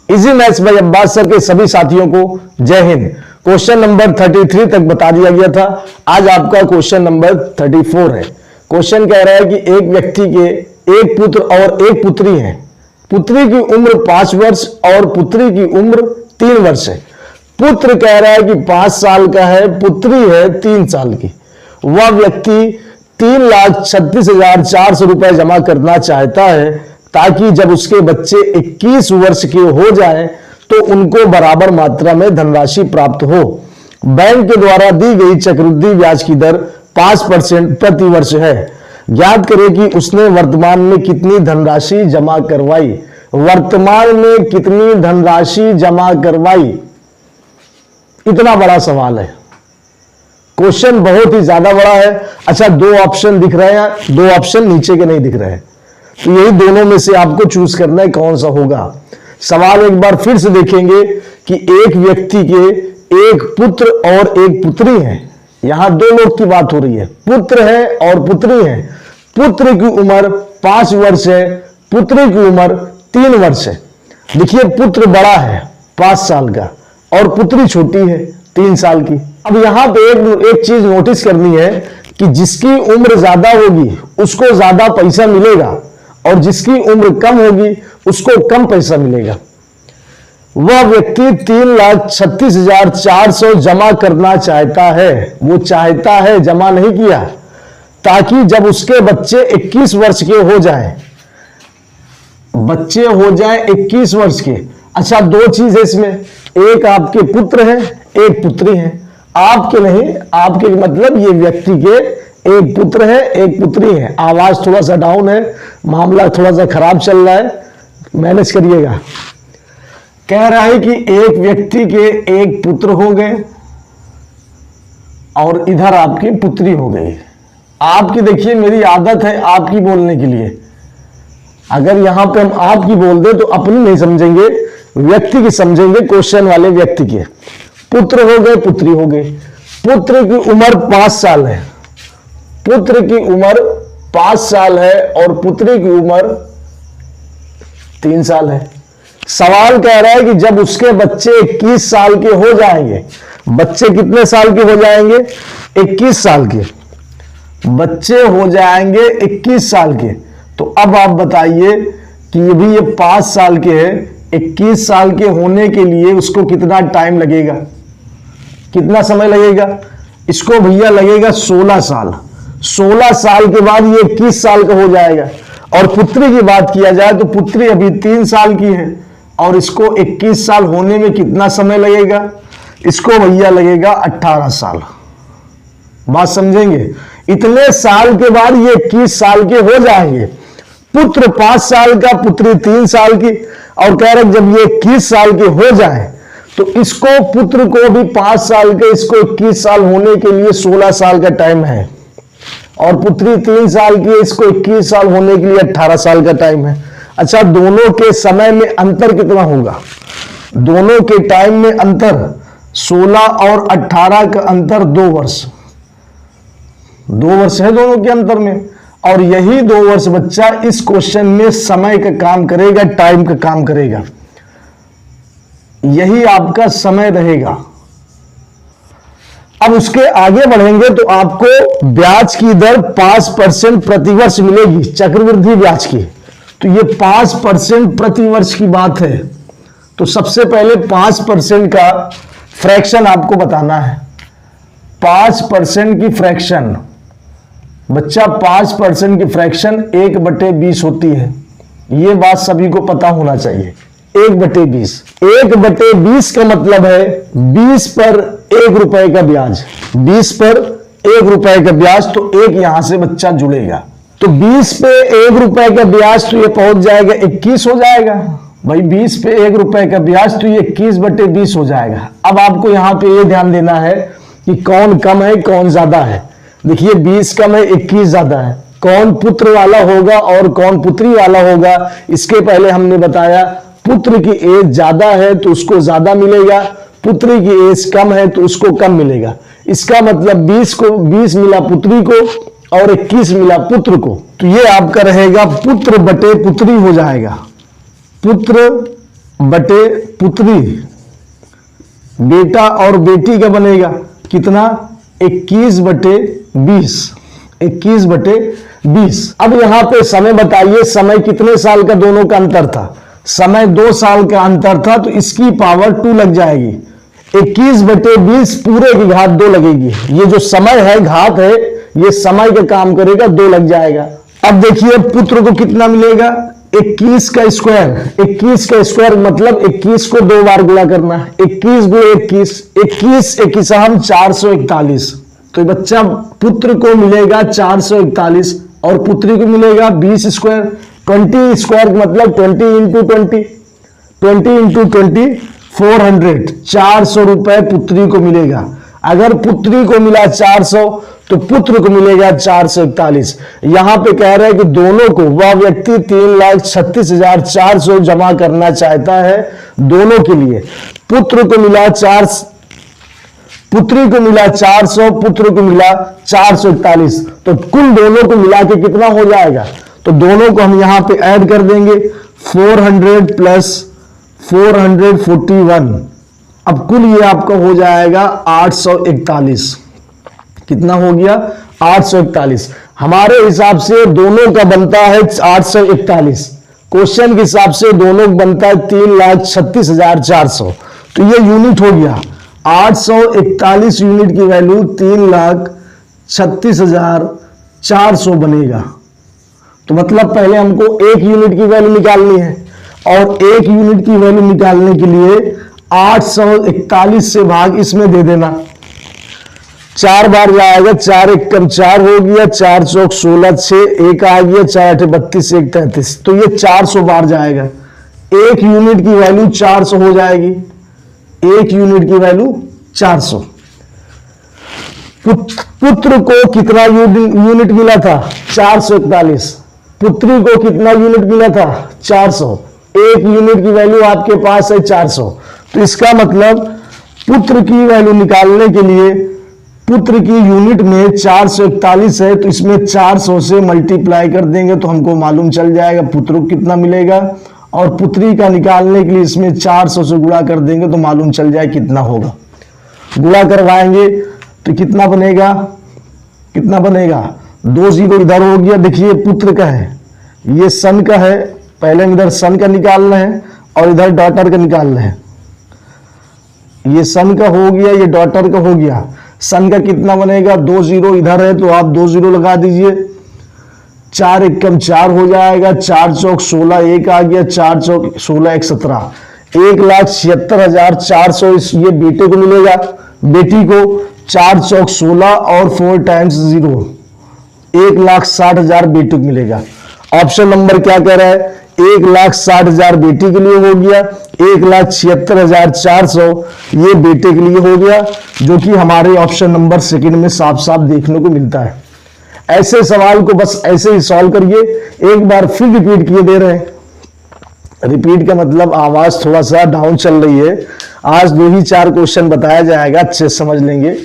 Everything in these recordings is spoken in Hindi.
Easy maths by Abbas sir के सभी साथियों को जय हिंद। क्वेश्चन नंबर 33 तक बता दिया गया था। आज आपका क्वेश्चन नंबर 34 है। क्वेश्चन कह रहा है कि एक व्यक्ति के एक पुत्र और एक पुत्री है। पुत्री की उम्र 5 वर्ष और पुत्री की उम्र 3 वर्ष है। पुत्र कह रहा है कि 5 साल का है, पुत्री है 3 साल की। वह व्यक्ति 3,36,400 रुपए जमा करना चाहता है ताकि जब उसके बच्चे 21 वर्ष के हो जाएं तो उनको बराबर मात्रा में धनराशि प्राप्त हो। बैंक के द्वारा दी गई चक्रवृद्धि ब्याज की दर 5% प्रति वर्ष है। ज्ञात करें कि उसने वर्तमान में कितनी धनराशि जमा करवाई। वर्तमान में कितनी धनराशि जमा करवाई, इतना बड़ा सवाल है। क्वेश्चन बहुत ही ज्यादा बड़ा है। अच्छा, 2 ऑप्शन दिख रहे हैं, 2 ऑप्शन नीचे के नहीं दिख रहे हैं, तो यही दोनों में से आपको चूज करना है कौन सा होगा। सवाल एक बार फिर से देखेंगे कि एक व्यक्ति के एक पुत्र और एक पुत्री है। यहां 2 लोग की बात हो रही है, पुत्र है और पुत्री है। पुत्र की उम्र 5 वर्ष है, पुत्री की उम्र 3 वर्ष है। देखिए, पुत्र बड़ा है 5 साल का और पुत्री छोटी है 3 साल की। अब यहां पे एक चीज नोटिस करनी है कि जिसकी उम्र ज्यादा होगी उसको ज्यादा पैसा मिलेगा और जिसकी उम्र कम होगी उसको कम पैसा मिलेगा। वह व्यक्ति 3,36,400 जमा करना चाहता है। वो चाहता है, जमा नहीं किया, ताकि जब उसके बच्चे 21 वर्ष के हो जाएं, बच्चे हो जाएं 21 वर्ष के। अच्छा, 2 चीज है इसमें, एक आपके पुत्र है, एक पुत्री है। आपके नहीं, आपके मतलब ये व्यक्ति के एक पुत्र है, एक पुत्री है। आवाज थोड़ा सा डाउन है, मामला थोड़ा सा खराब चल रहा है, मैनेज करिएगा। कह रहा है कि एक व्यक्ति के एक पुत्र हो गए और इधर आपकी पुत्री हो गई। आपकी, देखिए मेरी आदत है आपकी बोलने के लिए, अगर यहां पे हम आपकी बोल दे तो अपनी नहीं समझेंगे, व्यक्ति की समझेंगे, क्वेश्चन वाले व्यक्ति के। पुत्र हो गए, पुत्री हो गई। पुत्र की उम्र 5 साल है, पुत्र की उम्र 5 साल है और पुत्री की उम्र 3 साल है। सवाल कह रहा है कि जब उसके बच्चे 21 साल के हो जाएंगे, बच्चे कितने साल के हो जाएंगे? 21 साल के बच्चे हो जाएंगे 21 साल के। तो अब आप बताइए कि ये 5 साल के है, 21 साल के होने के लिए उसको कितना टाइम लगेगा, कितना समय लगेगा? इसको भैया लगेगा 16 साल। 16 साल के बाद ये 21 साल का हो जाएगा। और पुत्री की बात किया जाए तो पुत्री अभी 3 साल की है और इसको 21 साल होने में कितना समय लगेगा? इसको भैया लगेगा 18 साल। बात समझेंगे? इतने साल के बाद ये 21 साल के हो जाएंगे। पुत्र 5 साल का, पुत्री 3 साल की, और कह रहे जब ये 21 साल के हो जाए तो इसको, पुत्र को भी 5 साल के, इसको 21 साल होने के लिए 16 साल का टाइम है, और पुत्री 3 साल की, इसको 21 साल होने के लिए 18 साल का टाइम है। अच्छा, दोनों के समय में अंतर कितना होगा? दोनों के टाइम में अंतर 16 और 18 का अंतर 2 वर्ष। 2 वर्ष है दोनों के अंतर में, और यही 2 वर्ष बच्चा इस क्वेश्चन में समय का काम करेगा, टाइम का काम करेगा। यही आपका समय रहेगा। अब उसके आगे बढ़ेंगे तो आपको ब्याज की दर 5% प्रतिवर्ष मिलेगी, चक्रवृद्धि ब्याज की। तो ये 5% प्रतिवर्ष की बात है। तो सबसे पहले 5% का फ्रैक्शन आपको बताना है। 5% की फ्रैक्शन बच्चा, 5% की फ्रैक्शन 1/20 होती है। ये बात सभी को पता होना चाहिए। 1/20, 1/20 का मतलब है 20 पर 1 रुपए का ब्याज। 20 पर 1 रुपए का ब्याज, तो 1 यहां से बच्चा जुड़ेगा। तो 20 पे 1 रुपए का ब्याज, तो ये पहुंच जाएगा 21 हो जाएगा। भाई 20 पे 1 रुपए का ब्याज, तो ये 21/20 हो जाएगा। अब आपको यहां पे ये ध्यान देना है कि कौन कम है, कौन ज्यादा है। देखिए, 20 कम है, 21 ज्यादा है। कौन पुत्र वाला होगा और कौन पुत्री वाला होगा, इसके पहले हमने बताया। पुत्र की एज ज्यादा है तो उसको ज्यादा मिलेगा, पुत्री की एज कम है तो उसको कम मिलेगा। इसका मतलब 20 मिला पुत्री को और 21 मिला पुत्र को। तो ये आपका रहेगा पुत्र बटे पुत्री हो जाएगा। पुत्र बटे पुत्री, बेटा और बेटी का बनेगा कितना, 21 बटे 20, 21 बटे 20। अब यहां पे समय बताइए, समय कितने साल का दोनों का अंतर था, समय 2 साल का अंतर था, तो इसकी पावर 2 लग जाएगी। 21 बटे 20 पूरे की घात 2 लगेगी। ये जो समय है घात है, ये समय का काम करेगा, 2 लग जाएगा। अब देखिए पुत्र को कितना मिलेगा, 21 का स्क्वायर, 21 का स्क्वायर मतलब 21 को 2 बार गुणा करना है, 21 गुणे 21, 21 21 441। तो बच्चा पुत्र को मिलेगा 441 और पुत्री को मिलेगा 20 स्क्वायर, 20 स्क्वायर मतलब 20 इंटू 20, 20 इंटू 20 400, 400 रुपए पुत्री को मिलेगा। अगर पुत्री को मिला 400 तो पुत्र को मिलेगा 441। यहां पे कह रहे हैं कि दोनों को, वह व्यक्ति 3,36,400 जमा करना चाहता है दोनों के लिए। पुत्री को मिला 400, पुत्र को मिला 441, तो कुल दोनों को मिला के कितना हो जाएगा, तो दोनों को हम यहां पे ऐड कर देंगे, 400 प्लस 441। अब कुल ये आपका हो जाएगा 841। कितना हो गया, 841। हमारे हिसाब से दोनों का बनता है 841, क्वेश्चन के हिसाब से दोनों बनता है 3,36,400। तो ये यूनिट हो गया 841 यूनिट की वैल्यू 3,36,400 बनेगा। तो मतलब पहले हमको 1 यूनिट की वैल्यू निकालनी है, और 1 यूनिट की वैल्यू निकालने के लिए 841 से भाग इसमें दे देना, 4 बार जाएगा, 4 1 कम 4 हो गया, 4 चौक 16, 6 1 आ गया, 4 8 32, 1 33, तो ये 400 बार जाएगा। 1 यूनिट की वैल्यू 400 हो जाएगी, 1 यूनिट की वैल्यू 400। पुत्र को कितना यूनिट मिला था, 441। पुत्री को कितना यूनिट मिला था, 400। 1 यूनिट की वैल्यू आपके पास है 400। तो इसका मतलब पुत्र की वैल्यू निकालने के लिए, पुत्र की यूनिट में 441 है, तो इसमें 400 से मल्टीप्लाई कर देंगे तो हमको मालूम चल जाएगा पुत्र को कितना मिलेगा, और पुत्री का निकालने के लिए इसमें 400 से गुणा कर देंगे तो मालूम चल जाए कितना होगा। गुणा करवाएंगे तो कितना बनेगा, 2 0 इधर हो गया। देखिए पुत्र का है, ये सन का है, पहले इधर सन का निकालना है और इधर डॉटर का निकालना है। ये सन का हो गया, ये डॉटर का हो गया। सन का कितना बनेगा, 2 0 इधर है तो आप 2 0 लगा दीजिए, 4 1 कम 4 हो जाएगा, 4 चौक 16, 1 आ गया, 4 चौक 16 1 17, 1,76,400 ये बेटे को मिलेगा। बेटी को 4 चौक 16 और 4 टाइम्स 0, 1,60,000 बेटी को मिलेगा। ऑप्शन नंबर क्या कह रहा है, 1,60,000 बेटी के लिए हो गया, 1,76,400 ये बेटे के लिए हो गया, जो कि हमारे ऑप्शन नंबर सेकंड में साफ साफ देखने को मिलता है। ऐसे सवाल को बस ऐसे ही सॉल्व करिए। एक बार फिर रिपीट किए दे रहे हैं, रिपीट का मतलब आवाज थोड़ा सा डाउन चल रही है। आज 2 ही 4 क्वेश्चन बताया जाएगा, अच्छे समझ लेंगे।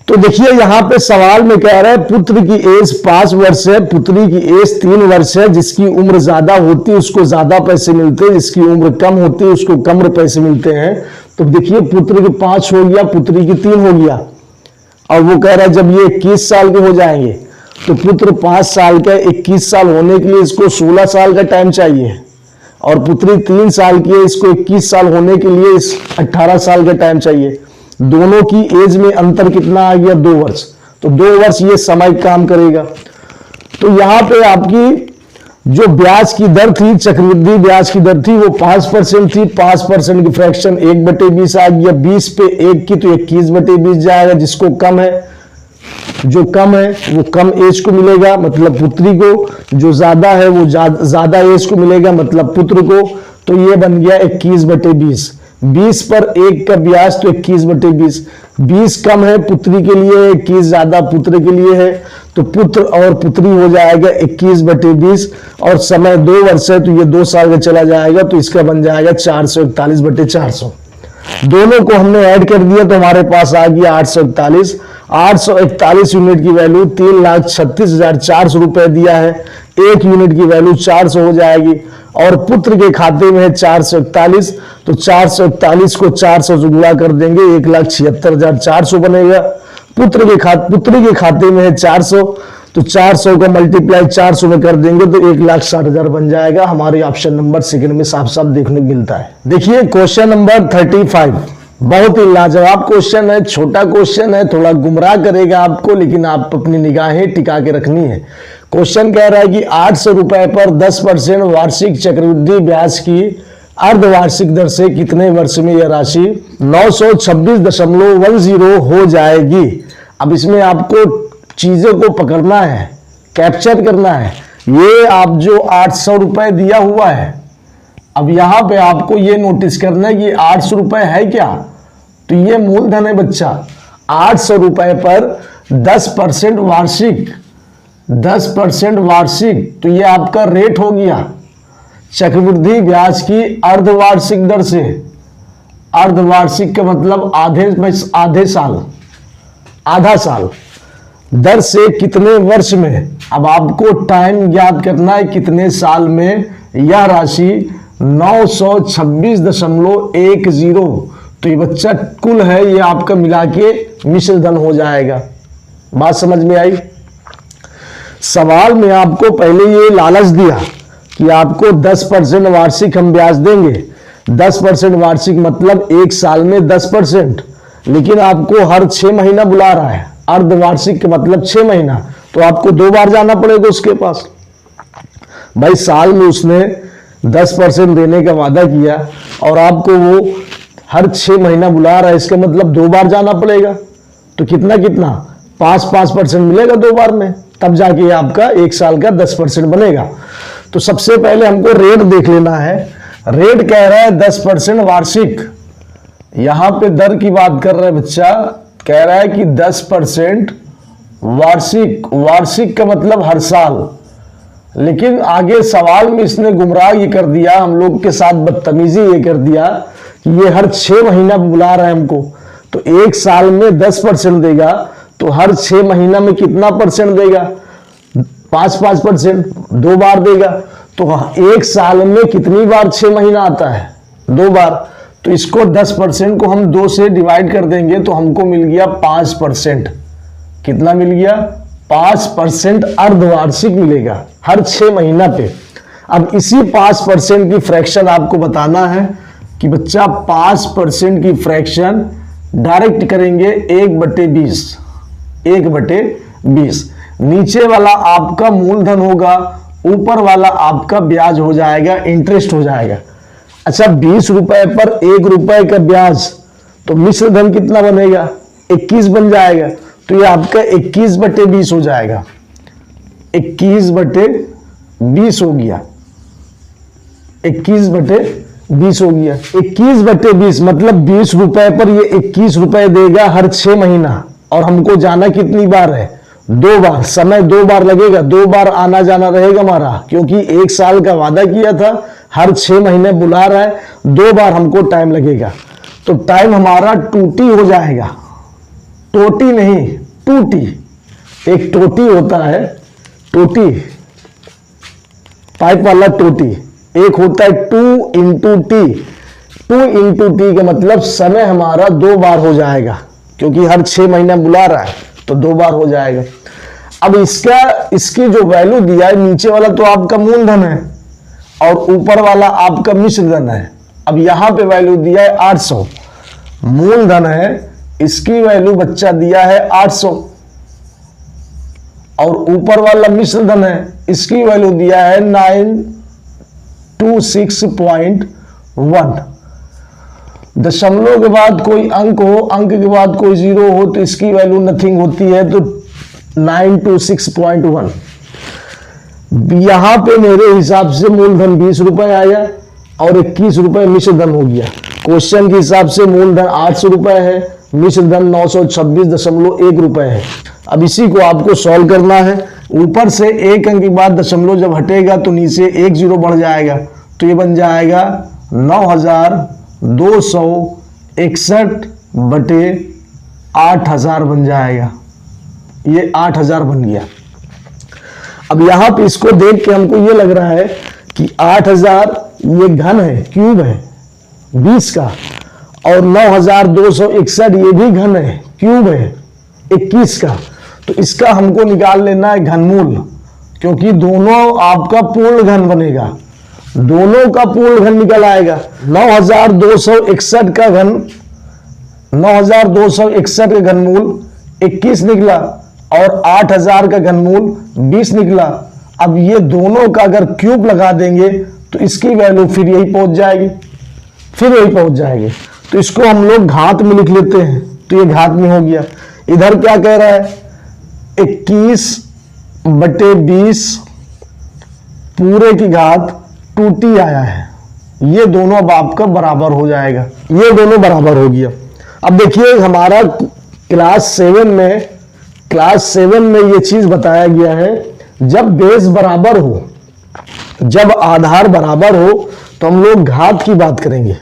तो देखिए यहां पे सवाल में कह रहा है पुत्र की एज 5 वर्ष है, पुत्री की एज 3 वर्ष है। जिसकी उम्र ज्यादा होती है उसको ज्यादा पैसे मिलते हैं, जिसकी उम्र कम होती है उसको कम पैसे मिलते हैं। तो देखिए पुत्र की 5 हो गया, पुत्री की 3 हो गया, और वो कह रहा है जब ये 21 साल के हो जाएंगे तो पुत्र 5 साल का, 21 साल होने के लिए इसको 16 साल का टाइम चाहिए, और पुत्री 3 साल की है, इसको 21 साल होने के लिए 18 साल का टाइम चाहिए। दोनों की एज में अंतर कितना आ गया, 2 वर्ष। तो 2 वर्ष ये समय काम करेगा। तो यहां पे आपकी जो ब्याज की दर थी, चक्रवृद्धि ब्याज की दर थी, वो 5% थी। 5% की फ्रैक्शन 1/20 आ गया, 20 पे 1 की तो 21/20 जाएगा। जिसको कम है, जो कम है वो कम एज को मिलेगा, मतलब पुत्री को। जो ज्यादा है वो ज्यादा एज को मिलेगा, मतलब पुत्र को। तो ये बन गया 21/20। 20 पर 1 का ब्याज तो 21/20। 20 कम है पुत्री के लिए, 21 ज्यादा पुत्र के लिए है, तो पुत्र और पुत्री हो जाएगा 21/20। और समय 2 वर्ष है तो ये 2 साल का चला जाएगा, तो इसका बन जाएगा 441/400। दोनों को हमने ऐड कर दिया तो हमारे पास आ गया 841। 841 यूनिट की वैल्यू 3,36,400 रुपए दिया है। 1 यूनिट की वैल्यू 400 हो जाएगी, और पुत्र के खाते में है 441, तो 441 को 400 से गुणा कर देंगे, 1,76,400 बनेगा। पुत्री के खाते में है 400, तो 400 का मल्टीप्लाई 400 में कर देंगे तो 1,60,000 बन जाएगा। हमारे ऑप्शन नंबर सेकंड में साफ साफ देखने को मिलता है। देखिए क्वेश्चन नंबर 35, बहुत ही लाजवाब क्वेश्चन है, छोटा क्वेश्चन है, थोड़ा गुमराह करेगा आपको, लेकिन आप अपनी निगाहें टिका के रखनी है। क्वेश्चन कह रहा है कि 800 रुपए पर 10% वार्षिक चक्रवृद्धि ब्याज की अर्धवार्षिक दर से कितने वर्ष में यह राशि 926.10 हो जाएगी। अब इसमें आपको चीजों को पकड़ना है, कैप्चर करना है। ये आप जो 800 रुपए दिया हुआ है, अब यहां पे आपको ये नोटिस करना है कि 800 रुपए है क्या, तो ये मूलधन है बच्चा। 800 रुपए पर 10% वार्षिक, 10% वार्षिक, तो ये आपका रेट हो गया चक्रवृद्धि ब्याज की अर्धवार्षिक दर से। अर्धवार्षिक का मतलब आधे साल, आधा साल दर से कितने वर्ष में। अब आपको टाइम याद करना है कितने साल में यह राशि 926.10, तो ये बच्चा कुल है, ये आपका मिला के मिश्र धन हो जाएगा। बात समझ में आई। सवाल में आपको पहले ये लालच दिया कि आपको 10% वार्षिक हम ब्याज देंगे। 10% वार्षिक मतलब एक साल में 10%, लेकिन आपको हर 6 महीना बुला रहा है। अर्धवार्षिक का मतलब 6 महीना, तो आपको 2 बार जाना पड़ेगा उसके पास। भाई साल में उसने 10% देने का वादा किया और आपको वो हर 6 महीना बुला रहा है, इसका मतलब 2 बार जाना पड़ेगा। तो कितना 5% मिलेगा 2 बार में, तब जाके आपका एक साल का 10% बनेगा। तो सबसे पहले हमको रेट देख लेना है। रेट कह रहा है 10% वार्षिक, यहां पे दर की बात कर रहा है बच्चा, कह रहा है कि 10% वार्षिक। वार्षिक का मतलब हर साल, लेकिन आगे सवाल में इसने गुमराह ये कर दिया, हम लोग के साथ बदतमीजी ये कर दिया कि ये हर 6 महीना बुला रहा है हमको, तो एक साल में 10% देगा, तो हर 6 महीना में कितना परसेंट देगा, 5% 2 बार देगा। तो एक साल में कितनी बार 6 महीना आता है, 2 बार। तो इसको 10% को हम 2 से डिवाइड कर देंगे तो हमको मिल गया 5%। कितना मिल गया, 5% अर्धवार्षिक मिलेगा हर 6 महीना पे। अब इसी 5% की फ्रैक्शन आपको बताना है कि बच्चा 5% की फ्रैक्शन डायरेक्ट करेंगे 1/20, 1/20। नीचे वाला आपका मूलधन होगा, ऊपर वाला आपका ब्याज हो जाएगा, इंटरेस्ट हो जाएगा। अच्छा 20 रुपए पर 1 रुपए का ब्याज, तो मिश्र धन कितना बनेगा, 21 बन जाएगा। तो ये आपका 21/20 हो जाएगा, 21/20 हो गया, 21/20 हो गया। 21/20 मतलब 20 रुपए पर ये 21 रुपए देगा हर 6 महीना, और हमको जाना कितनी बार है, 2 बार। समय 2 बार लगेगा, 2 बार आना जाना रहेगा हमारा, क्योंकि एक साल का वादा किया था, हर 6 महीने बुला रहा है, 2 बार हमको टाइम लगेगा। तो टाइम हमारा 2T हो जाएगा, टोटी नहीं टूटी। एक टोटी होता है, टोटी पाइप वाला टोटी, एक होता है 2 into T। 2 into T का मतलब समय हमारा 2 बार हो जाएगा, क्योंकि हर 6 महीना बुला रहा है तो 2 बार हो जाएगा। अब इसकी जो वैल्यू दिया है, नीचे वाला तो आपका मूलधन है और ऊपर वाला आपका मिश्र धन है। अब यहां पे वैल्यू दिया है 800, मूलधन है, इसकी वैल्यू बच्चा दिया है 800, और ऊपर वाला मिश्र धन है, इसकी वैल्यू दिया है 926.1। दशमलव के बाद कोई अंक हो, अंक के बाद कोई 0 हो तो इसकी वैल्यू नथिंग होती है, तो 926.1। यहां पे मेरे हिसाब से मूलधन 20 रुपए आया और 21 रुपए मिश्र धन हो गया। क्वेश्चन के हिसाब से मूलधन 800 रुपए है, मिश्र धन 926.1 रुपए है। अब इसी को आपको सॉल्व करना है। ऊपर से 1 अंक के बाद दशमलव जब हटेगा तो नीचे 1 0 बढ़ जाएगा, तो ये बन जाएगा 9,261/8000 बन जाएगा। ये 8000 बन गया। अब यहां पे इसको देख के हमको ये लग रहा है कि 8000 ये घन है, क्यूब है 20 का, और 9261 ये भी घन है, क्यूब है 21 का। तो इसका हमको निकाल लेना है घनमूल, क्योंकि दोनों आपका पूर्ण घन बनेगा, दोनों का पूर्ण घन निकल आएगा। 9261 का घन, 9261 का घनमूल 21 निकला और 8000 का घनमूल 20 निकला। अब ये दोनों का अगर क्यूब लगा देंगे तो इसकी वैल्यू फिर यही पहुंच जाएगी, फिर यही पहुंच जाएगी। तो इसको हम लोग घात में लिख लेते हैं, तो ये घात में हो गया। इधर क्या कह रहा है, 21/20 पूरे की घात 2t आया है। ये दोनों अब आपका बराबर हो जाएगा, ये दोनों बराबर हो गया। अब देखिए हमारा क्लास 7 में ये चीज बताया गया है, जब बेस बराबर हो, जब आधार बराबर हो तो हम लोग घात की बात करेंगे,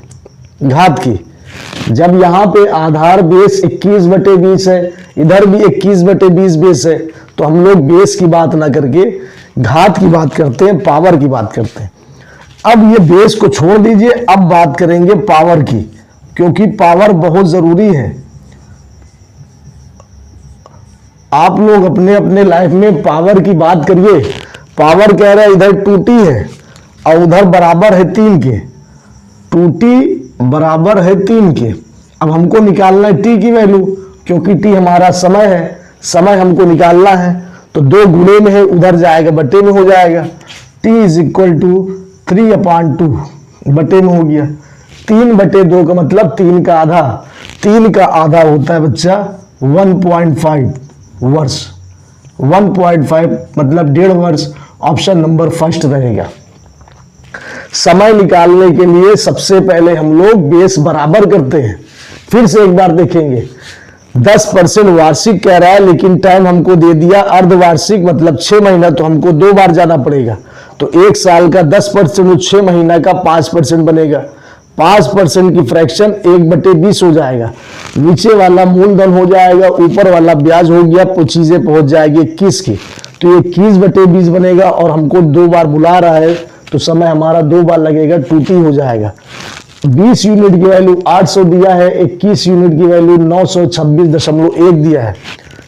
घात की। जब यहाँ पे आधार बेस 21/20 है, इधर भी 21/20 बेस है, तो हम लोग बेस की बात ना करके घात की बात करते हैं, पावर की बात करते हैं। अब ये बेस को छोड़ दीजिए, अब बात करेंगे पावर की, क्योंकि पावर बहुत जरूरी है। आप लोग अपने अपने लाइफ में पावर की बात करिए। पावर कह रहा है इधर 2t है और उधर बराबर है 3 के, 2t बराबर है 3 के। अब हमको निकालना है t की वैल्यू, क्योंकि t हमारा समय है, समय हमको निकालना है। तो 2 गुणे में है, उधर जाएगा बटे में हो जाएगा। t = 3/2 बटे में हो गया। 3/2 का मतलब 3 का आधा, 3 का आधा होता है बच्चा 1.5 वर्ष, 1.5 मतलब 1.5 वर्ष। ऑप्शन नंबर फर्स्ट रहेगा। समय निकालने के लिए सबसे पहले हम लोग बेस बराबर करते हैं। फिर से एक बार देखेंगे, 10% वार्षिक कह रहा है, लेकिन टाइम हमको दे दिया अर्धवार्षिक मतलब 6 महीना, तो हमको 2 बार जाना पड़ेगा। तो 1 साल का 10% 6 महीना का 5% बनेगा। 5% की फ्रैक्शन 1/20 हो जाएगा। नीचे वाला मूलधन हो जाएगा, ऊपर वाला ब्याज हो गया, कुछ चीजें पहुंच जाएगी 21 की, तो ये 21/20 बनेगा। और हमको 2 बार बुला रहा है तो समय हमारा 2 बार लगेगा, 2t हो जाएगा। 20 यूनिट की वैल्यू 800 दिया है, 21 यूनिट की वैल्यू 926.1 दिया है।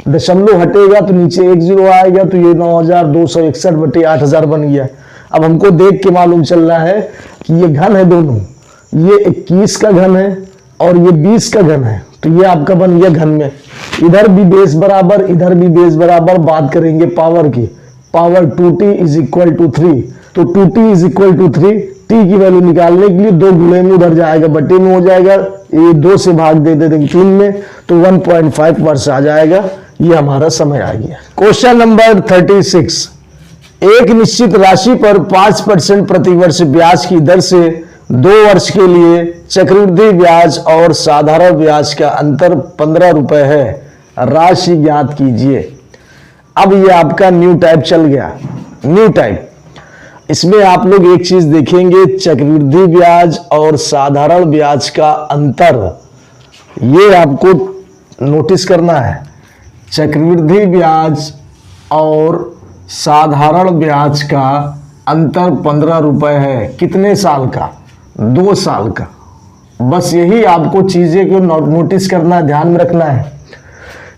दशमलव हटेगा तो नीचे 1 0 आएगा, तो ये 9261/8000 बन गया। अब हमको देख के मालूम चल रहा है कि ये घन है दोनों, ये 21 का घन है और ये 20 का घन है, तो ये आपका बन गया घन में। इधर भी बेस बराबर, इधर भी बेस बराबर। बात करेंगे पावर की, पावर 2t = 3, तो 2t = 3। t की वैल्यू निकालने के लिए 2 गुणे में उधर जाएगा, बटे में हो जाएगा। ये 2 से भाग दे देंगे 3 में, तो 1.5 वर्ष आ जाएगा। ये हमारा समय आ गया। क्वेश्चन नंबर 36, एक निश्चित राशि पर 5% प्रतिवर्ष ब्याज की दर से 2 वर्ष के लिए चक्रवृद्धि ब्याज और साधारण ब्याज का अंतर 15 रुपए है, राशि ज्ञात कीजिए। अब ये आपका न्यू टाइप चल गया, न्यू टाइप। इसमें आप लोग एक चीज देखेंगे, चक्रवृद्धि ब्याज और साधारण ब्याज का अंतर, ये आपको नोटिस करना है। चक्रवृद्धि ब्याज और साधारण ब्याज का अंतर 15 रुपए है। कितने साल का? 2 साल का। बस यही आपको चीजें को नोटिस करना, ध्यान में रखना है।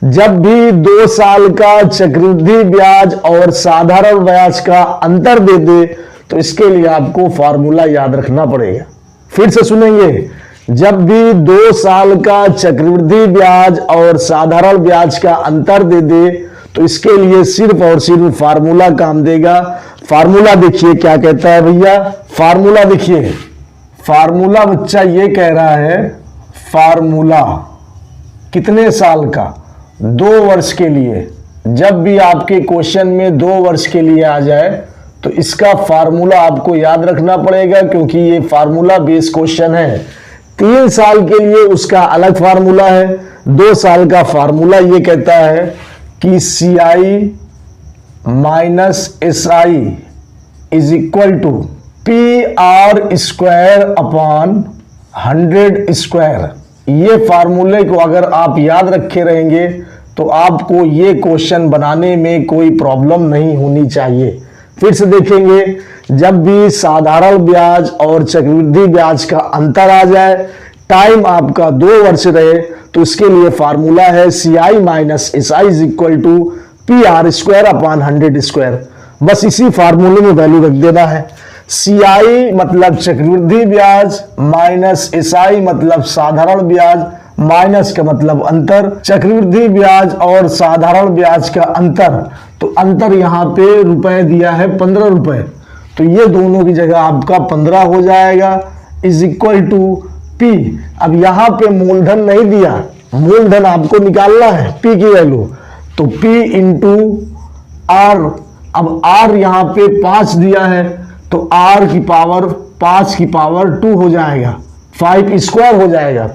जब भी 2 साल का चक्रवृद्धि ब्याज और साधारण ब्याज का अंतर दे दे तो इसके लिए आपको फॉर्मूला याद रखना पड़ेगा। फिर से सुनेंगे, जब भी 2 साल का चक्रवृद्धि ब्याज और साधारण ब्याज का अंतर दे दे तो इसके लिए सिर्फ और सिर्फ फार्मूला काम देगा। फार्मूला देखिए क्या कहता है भैया, फार्मूला देखिए। फार्मूला बच्चा ये कह रहा है, फार्मूला कितने साल का? 2 वर्ष के लिए। जब भी आपके क्वेश्चन में 2 वर्ष के लिए आ जाए तो इसका फार्मूला आपको याद रखना पड़ेगा, क्योंकि ये फार्मूला बेस्ड क्वेश्चन है। 3 साल के लिए उसका अलग फार्मूला है। 2 साल का फार्मूला ये कहता है कि CI minus SI is equal to PR² / 100²। ये फार्मूले को अगर आप याद रखे रहेंगे तो आपको ये क्वेश्चन बनाने में कोई प्रॉब्लम नहीं होनी चाहिए। फिर से देखेंगे, जब भी साधारण ब्याज और चक्रवृद्धि ब्याज का अंतर आ जाए, टाइम आपका 2 वर्ष रहे, तो इसके लिए फार्मूला है CI minus SI is equal to PR square upon 100 square. बस इसी फार्मूले में वैल्यू रख देना है। CI मतलब चक्रवृद्धि ब्याज माइनस SI मतलब साधारण ब्याज माइनस का मतलब अंतर, चक्रवृद्धि ब्याज और साधारण ब्याज का अंतर, तो अंतर यहाँ पे रुपए दिया है 15 रुपए, तो ये दोनों की जगह आपका 15 हो जाएगा इज इक्वल टू P। अब यहाँ पे मूलधन नहीं दिया, मूलधन आपको निकालना है P की वैल्यू, तो P इंटू R। अब R यहाँ पे 5 दिया है, तो R की पावर 5 की पावर 2 हो जाएगा, 5 स्क्वायर हो जाएगा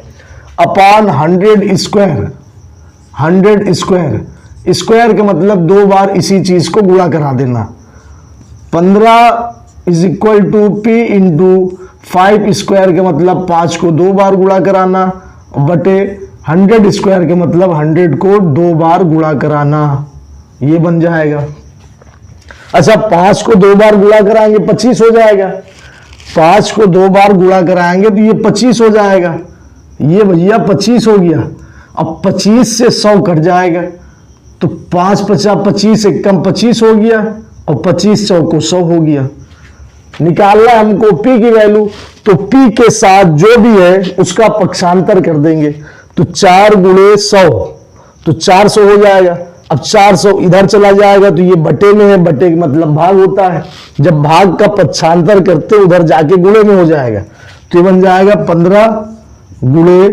अपॉन 100 स्क्वायर। 100 स्क्वायर, स्क्वायर का मतलब 2 बार इसी चीज को गुणा करा देना। 15 is equal to P into 5 square का मतलब 5 को 2 बार गुणा कराना, बटे 100 स्क्वायर का मतलब 100 को 2 बार गुणा कराना, ये बन जाएगा। अच्छा, 5 को 2 बार गुणा कराएंगे 25 हो जाएगा, 5 को 2 बार गुणा कराएंगे तो ये 25 हो जाएगा, ये भैया 25 हो गया। अब 25 से 100 कट जाएगा, तो 5 50 25 एक कम 25 हो गया, और 25 चौको 100 हो गया। निकालना हमको P की वैल्यू, तो P के साथ जो भी है उसका पक्षांतर कर देंगे, तो 4 गुणे 100 तो 400 हो जाएगा। अब 400 इधर चला जाएगा, तो ये बटे में है, बटे का मतलब भाग होता है, जब भाग का पक्षांतर करते उधर जाके गुणे में हो जाएगा, तो ये बन जाएगा 15 गुणे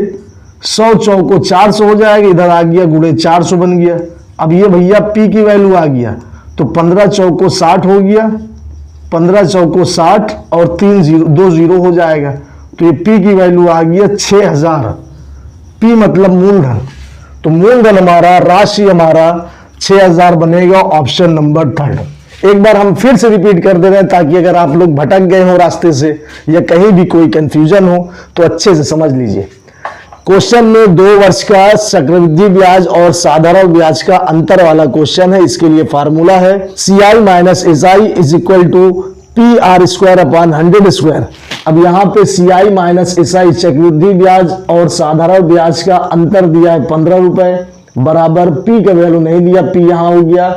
100 चौको 400 हो जाएगा, इधर आ गया गुणे 400 बन गया। अब ये भैया P की वैल्यू आ गया, तो 15 चौको 60 हो गया, 15 चौको 60 और 2 जीरो हो जाएगा, तो ये P की वैल्यू आ गया 6000। P मतलब मूलधन, तो मूलधन हमारा, राशि हमारा 6000 बनेगा, ऑप्शन नंबर 3। एक बार हम फिर से रिपीट कर दे रहे हैं, ताकि अगर आप लोग भटक गए हो रास्ते से या कहीं भी कोई कंफ्यूजन हो तो अच्छे से समझ लीजिए। क्वेश्चन में 2 वर्ष का चक्रवृद्धि ब्याज और साधारण ब्याज का अंतर वाला क्वेश्चन है। इसके लिए फार्मूला है CI minus SI is equal to PR square upon 100 square. अब यहाँ पे CI माइनस SI चक्रवृद्धि ब्याज और साधारण ब्याज का अंतर दिया है 15 रुपए, बराबर P का वैल्यू नहीं दिया, P यहाँ हो गया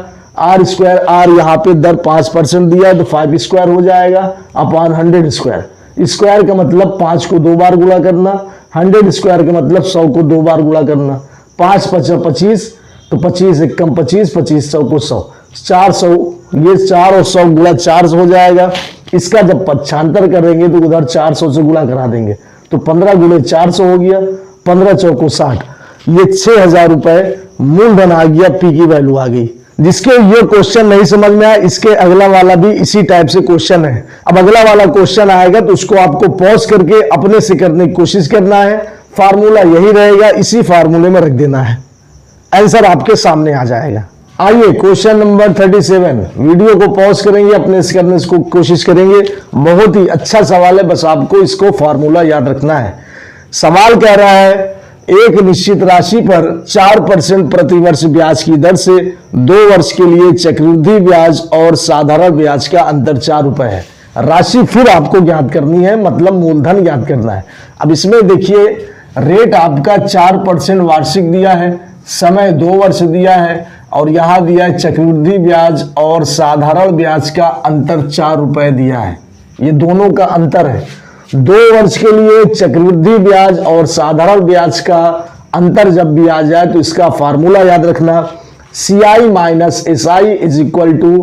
R स्क्वायर, R यहाँ पे दर 5% दिया है, तो 5 स्क्वायर हो जाएगा अपॉन 100 स्क्वायर। स्क्वायर का मतलब 5 को 2 बार गुणा करना, 100 स्क्वायर का मतलब 100 को 2 बार गुणा करना, 5 50 25, तो 25 एक कम 25, 25 100 को 100, 400, ये 4 और 100 गुणा 400 हो जाएगा। इसका जब पक्षांतर करेंगे तो उधर 400 से गुणा करा देंगे, तो 15 गुणे 400 हो गया, 15 चौको 60, ये 6000 रुपए मूलधन आ गया, P की वैल्यू आ गई। जिसके ये क्वेश्चन नहीं समझ में आया, इसके अगला वाला भी इसी टाइप से क्वेश्चन है। अब अगला वाला क्वेश्चन आएगा तो उसको आपको पॉज करके अपने से करने की कोशिश करना है, फार्मूला यही रहेगा, इसी फार्मूले में रख देना है, आंसर आपके सामने आ जाएगा। आइए क्वेश्चन नंबर 37, वीडियो को पॉज करेंगे, अपने से करने की कोशिश करेंगे। बहुत ही अच्छा सवाल है, बस आपको इसको फार्मूला याद रखना है। सवाल कह रहा है एक निश्चित राशि पर 4% प्रति वर्ष ब्याज की दर से 2 वर्ष के लिए चक्रवृद्धि ब्याज और साधारण ब्याज का अंतर 4 रुपए है। राशि फिर आपको ज्ञात करनी है, मतलब मूलधन ज्ञात करना है। अब इसमें देखिए, रेट आपका 4% वार्षिक दिया है, समय 2 वर्ष दिया है, और यहां दिया है चक्रवृद्धि ब्याज और साधारण ब्याज का अंतर 4 रुपए दिया है। ये दोनों का अंतर है। 2 वर्ष के लिए चक्रवृद्धि ब्याज और साधारण ब्याज का अंतर जब भी आ जाए तो इसका फार्मूला याद रखना, CI minus SI is equal to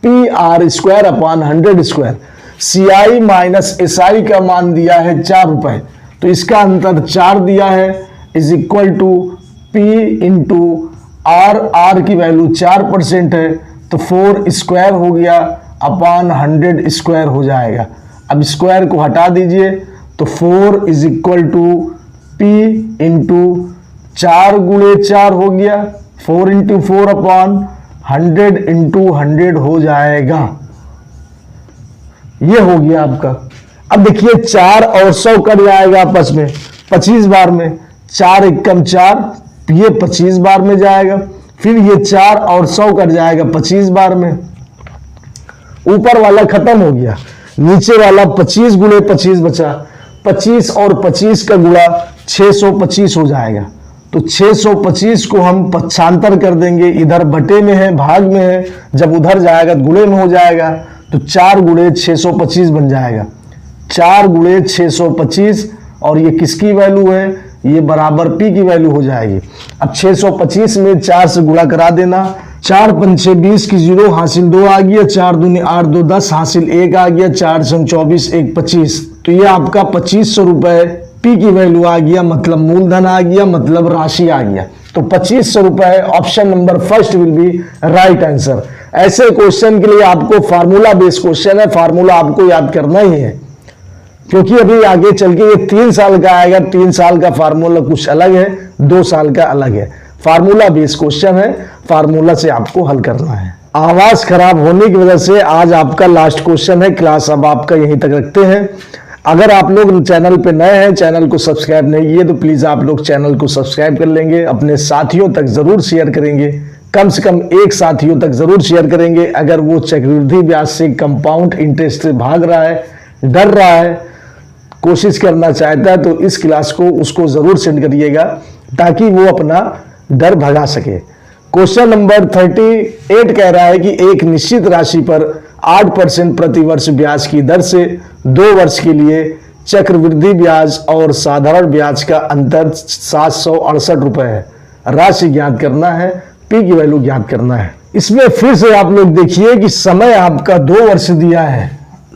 PR square upon 100 square. CI minus SI का मान दिया है 4 रुपए, तो इसका अंतर 4 दिया है, is equal to P into R की वैल्यू 4% है, तो 4 स्क्वायर हो गया अपॉन 100 स्क्वायर हो जाएगा। अब स्क्वायर को हटा दीजिए, तो 4 is equal to P into 4 गुणे 4 हो गया, 4 इंटू 4 अपॉन 100 इंटू 100 हो जाएगा। ये हो गया आपका। अब देखिए 4 और 100 कट जाएगा आपस में 25 बार में, 4 एक कम 4, ये 25 बार में जाएगा, फिर ये 4 और 100 कट जाएगा 25 बार में, ऊपर वाला खत्म हो गया, नीचे वाला 25 गुणे 25 बचा, 25 और 25 का गुणा 625 हो जाएगा। तो 625 को हम पक्षांतर कर देंगे, इधर बटे में है, भाग में है, जब उधर जाएगा तो गुणे में हो जाएगा, तो 4 गुणे 625 बन जाएगा। 4 गुणे 625 और ये किसकी वैल्यू है, ये बराबर P की वैल्यू हो जाएगी। अब 625 में 4 से गुणा करा देना, 4 पंचे 20 की 0 हासिल 2 आ गया, 4 दूनी 8 2 10 हासिल 1 आ गया, 4 संग 24 1 25। तो ये आपका 2500 रुपए P की वैल्यू आ गया, मतलब मूलधन आ गया, मतलब राशि आ गया। तो 2500 रुपए, option number first will be right answer. ऐसे क्वेश्चन के लिए आपको फार्मूला बेस्ड क्वेश्चन है, फार्मूला आपको याद करना ही है, क्योंकि अभी आगे चल के ये 3 साल का आएगा। 3 साल का फार्मूला कुछ अलग है, 2 साल का अलग है। फार्मूला बेस्ड क्वेश्चन है, फार्मूला से आपको हल करना है। आवाज खराब होने की वजह से आज आपका लास्ट क्वेश्चन है, क्लास अब आपका यहीं तक रखते हैं। अगर आप लोग चैनल पे नए हैं, चैनल को सब्सक्राइब नहीं किए तो प्लीज आप लोग चैनल को सब्सक्राइब कर लेंगे, अपने साथियों तक जरूर शेयर करेंगे, कम से कम एक साथियों तक जरूर शेयर करेंगे। अगर वो चक्रवृद्धि ब्याज से कंपाउंड इंटरेस्ट से भाग रहा है, डर रहा है, कोशिश करना चाहता है, तो इस क्लास को उसको जरूर सेंड करिएगा ताकि वो अपना डर भगा सके। क्वेश्चन नंबर 38 कह रहा है कि एक निश्चित राशि पर 8% प्रति वर्ष ब्याज की दर से 2 वर्ष के लिए चक्रवृद्धि ब्याज और साधारण ब्याज का अंतर 768 रुपए है। राशि ज्ञात करना है, P की वैल्यू ज्ञात करना है। इसमें फिर से आप लोग देखिए कि समय आपका 2 वर्ष दिया है,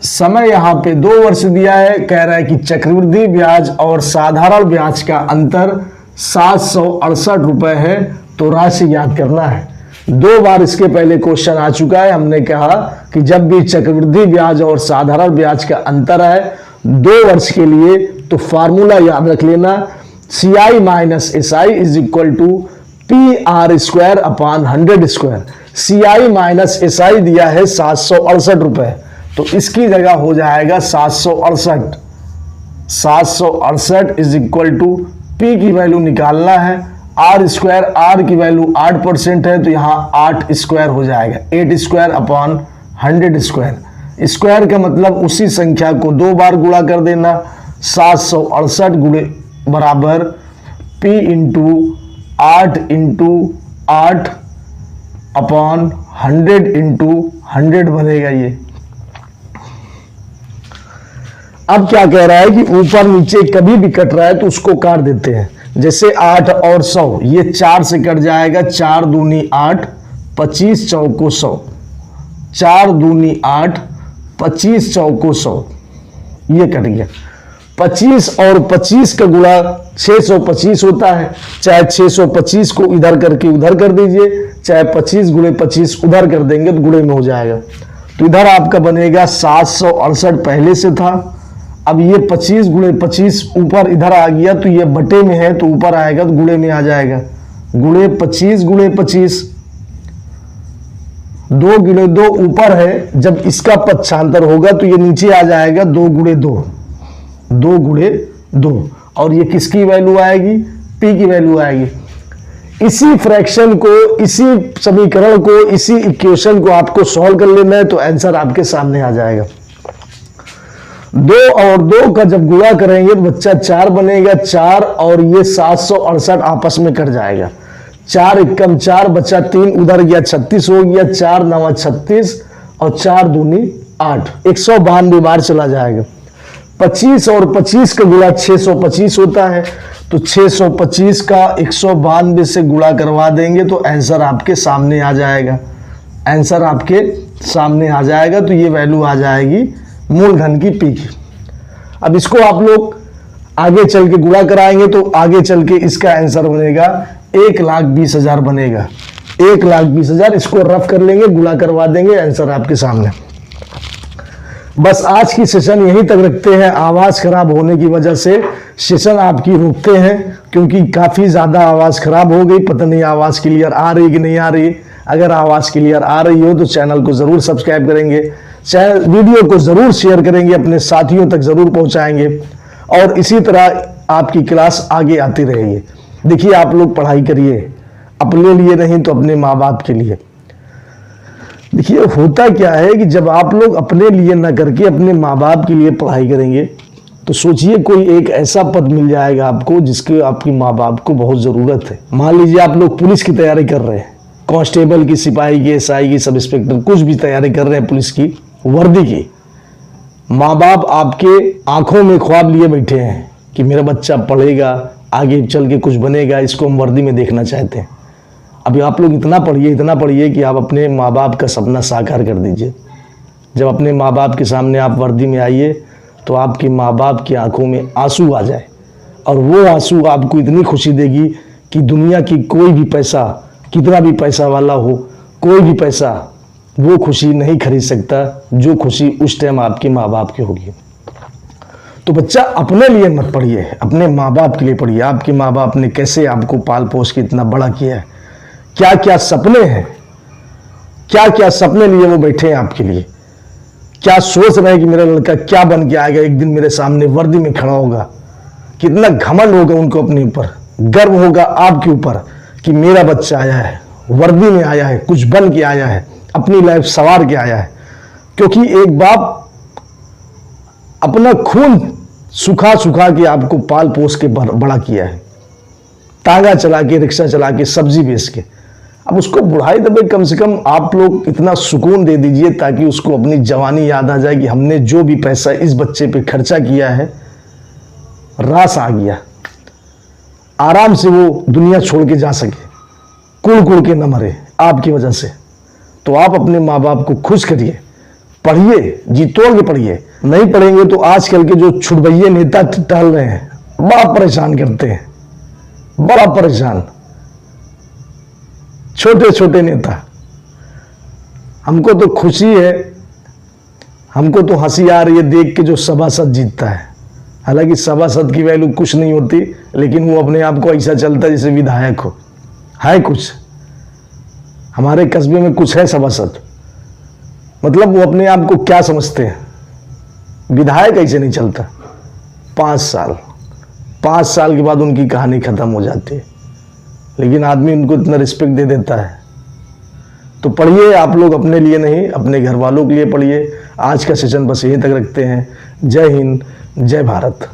समय यहाँ पे 2 वर्ष दिया है। कह रहा है कि चक्रवृद्धि ब्याज और साधारण ब्याज का अंतर 768 रुपए है, तो राशि ज्ञात करना है। 2 बार इसके पहले क्वेश्चन आ चुका है। हमने कहा कि जब भी चक्रवृद्धि ब्याज और साधारण ब्याज का अंतर है 2 वर्ष के लिए, तो फार्मूला याद रख लेना, CI minus SI is equal to PR² upon 100 square. CI minus SI दिया है 768 रुपए, तो इसकी जगह हो जाएगा 768। 768 इज इक्वल टू P की वैल्यू निकालना है, R² R की वैल्यू 8% है, तो यहाँ 8 स्क्वायर हो जाएगा, 8 स्क्वायर अपॉन 100 स्क्वायर। स्क्वायर का मतलब उसी संख्या को 2 बार गुणा कर देना, 768 गुणे बराबर P into 8 into 8 upon 100 into 100 बनेगा ये। अब क्या कह रहा है कि ऊपर नीचे कभी भी कट रहा है तो उसको काट देते हैं। जैसे 8 और 100, ये 4 से कट जाएगा, 4 दूनी 8, 25 चौको 100, 4 दूनी 8, 25 चौको 100, ये कट गया। 25 और 25 का गुणा 625 होता है, चाहे 625 को इधर करके उधर कर दीजिए, चाहे 25 गुणे 25 उधर कर देंगे तो गुणे में हो जाएगा। तो इधर आपका बनेगा 768 पहले से था, अब ये 25 गुणे 25 ऊपर इधर आ गया, तो ये बटे में है तो ऊपर आएगा तो गुणे में आ जाएगा, गुणे 25 गुणे 25, 2 गुणे 2 ऊपर है, जब इसका पक्षांतर होगा तो ये नीचे आ जाएगा 2 गुणे 2, 2 गुणे 2, और ये किसकी वैल्यू आएगी, P की वैल्यू आएगी। इसी फ्रैक्शन को, इसी समीकरण को, इसी इक्वेशन को आपको सॉल्व कर लेना है, तो आंसर आपके सामने आ जाएगा। 2 और 2 का जब गुणा करेंगे तो बच्चा 4 बनेगा, 4 और ये 768 आपस में कट जाएगा, 4 एकम 4 बचा 3 उधर गया, 36 हो गया, 4 9 36 और 4 दूनी 8, 192 बार चला जाएगा। 25 और 25 का गुणा 625 होता है, तो 625 का 192 से गुणा करवा देंगे तो आंसर आपके सामने आ जाएगा, आंसर आपके सामने आ जाएगा। तो ये वैल्यू आ जाएगी मूलधन की P की। अब इसको आप लोग आगे चल के गुणा कराएंगे तो आगे चल के इसका आंसर बनेगा 1,20,000 बनेगा, 1,20,000। इसको रफ कर लेंगे, गुणा करवा देंगे, आंसर आपके सामने। बस आज की सेशन यहीं तक रखते हैं। आवाज खराब होने की वजह से सेशन आपकी रोकते हैं, क्योंकि काफी ज्यादा आवाज खराब हो गई। पता नहीं आवाज क्लियर आ रही कि नहीं आ रही। अगर आवाज क्लियर आ रही हो तो चैनल को जरूर सब्सक्राइब करेंगे, वीडियो को जरूर शेयर करेंगे, अपने साथियों तक जरूर पहुंचाएंगे, और इसी तरह आपकी क्लास आगे आती रहेगी। देखिए, आप लोग पढ़ाई करिए अपने लिए नहीं तो अपने माँ बाप के लिए। देखिए होता क्या है कि जब आप लोग अपने लिए ना करके अपने माँ बाप के लिए पढ़ाई करेंगे तो सोचिए कोई एक ऐसा पद मिल जाएगा आपको जिसके आपकी माँ बाप को बहुत ज़रूरत है। मान लीजिए आप लोग पुलिस की तैयारी कर रहे हैं, कांस्टेबल की, सिपाही की, एसआई की, सब इंस्पेक्टर, कुछ भी तैयारी कर रहे हैं पुलिस की, वर्दी की। माँ बाप आपके आंखों में ख्वाब लिए बैठे हैं कि मेरा बच्चा पढ़ेगा, आगे चल के कुछ बनेगा, इसको हम वर्दी में देखना चाहते हैं। अभी आप लोग इतना पढ़िए कि आप अपने माँ बाप का सपना साकार कर दीजिए। जब अपने माँ बाप के सामने आप वर्दी में आइए तो आपके माँ बाप की आंखों में आंसू आ जाए, और वो आंसू आपको इतनी खुशी देगी कि दुनिया की कोई भी पैसा, कितना भी पैसा वाला हो, कोई भी पैसा वो खुशी नहीं खरीद सकता जो खुशी उस टाइम आपके माँ बाप की होगी। तो बच्चा अपने लिए मत पढ़िए, अपने माँ बाप के लिए पढ़िए। आपके माँ बाप ने कैसे आपको पाल पोस के इतना बड़ा किया है, क्या क्या सपने हैं, क्या क्या सपने लिए वो बैठे हैं आपके लिए, क्या सोच रहे हैं कि मेरा लड़का क्या बन के आएगा, एक दिन मेरे सामने वर्दी में खड़ा होगा। कितना घमंड होगा उनको अपने ऊपर, गर्व होगा आपके ऊपर कि मेरा बच्चा आया है, वर्दी में आया है, कुछ बन के आया है, अपनी लाइफ संवार के आया है। क्योंकि एक बाप अपना खून सुखा सुखा के आपको पाल पोस के बड़ा किया है, तांगा चला के, रिक्शा चला के, सब्जी बेच के। अब उसको बुढ़ाई तक कम से कम आप लोग इतना सुकून दे दीजिए ताकि उसको अपनी जवानी याद आ जाए कि हमने जो भी पैसा इस बच्चे पे खर्चा किया है, रास आ गया, आराम से वो दुनिया छोड़ के जा सके, कुड़ कुड़ के न मरे आपकी वजह से। तो आप अपने माँ बाप को खुश करिए, पढ़िए, जी तोड़ के पढ़िए। नहीं पढ़ेंगे तो आजकल के जो छुड़बैये नेता टहल रहे हैं, बड़ा परेशान करते हैं, बड़ा परेशान, छोटे छोटे नेता। हमको तो खुशी है, हमको तो हंसी आ रही है देख के जो सभासद जीतता है। हालांकि सभासद की वैल्यू कुछ नहीं होती, लेकिन वो अपने आप को ऐसा चलता है जैसे विधायक हो, है कुछ। हमारे कस्बे में कुछ है सभासद, मतलब वो अपने आप को क्या समझते हैं, विधायक ऐसे नहीं चलता। 5 साल के बाद उनकी कहानी खत्म हो जाती है, लेकिन आदमी उनको इतना रिस्पेक्ट दे देता है। तो पढ़िए आप लोग, अपने लिए नहीं, अपने घर वालों के लिए पढ़िए। आज का सेशन बस यहीं तक रखते हैं। जय हिंद, जय भारत।